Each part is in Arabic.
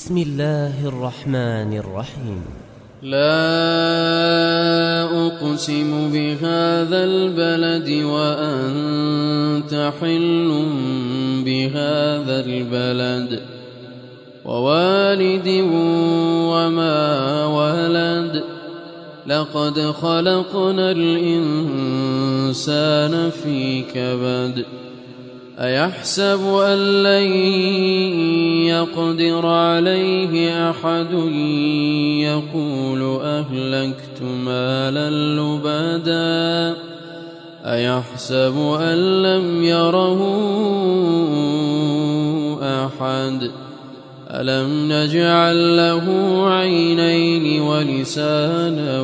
بسم الله الرحمن الرحيم. لا أقسم بهذا البلد وأنت حل بهذا البلد ووالد وما ولد لقد خلقنا الإنسان في كبد أيحسب أن لن يقدر عليه أحد يقول أهلكت مالا لبدا أيحسب أن لم يره أحد ألم نجعل له عينين ولسانا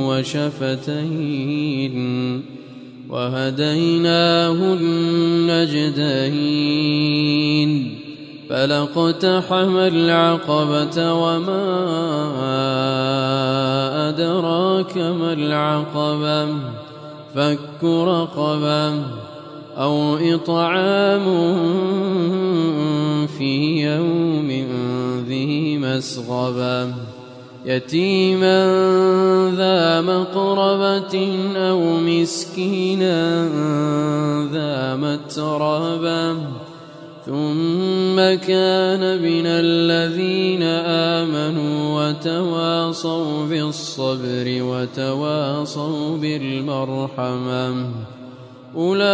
وشفتين وهديناه النجدين فلاقتحم العقبة وما أدراك ما العقبة فك رقبة أو إطعام في يوم ذي مسغبة يتيما ذا مقربة أو مسكينا ذا متربة ثم كان من الذين آمنوا وتواصوا بالصبر وتواصوا بالمرحمة أولئك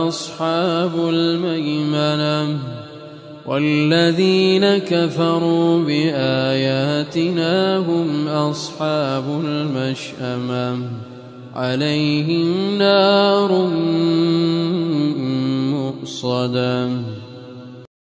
أصحاب الميمنة والذين كفروا بآياتنا هم أصحاب المشأمة عليهم نار مؤصدة.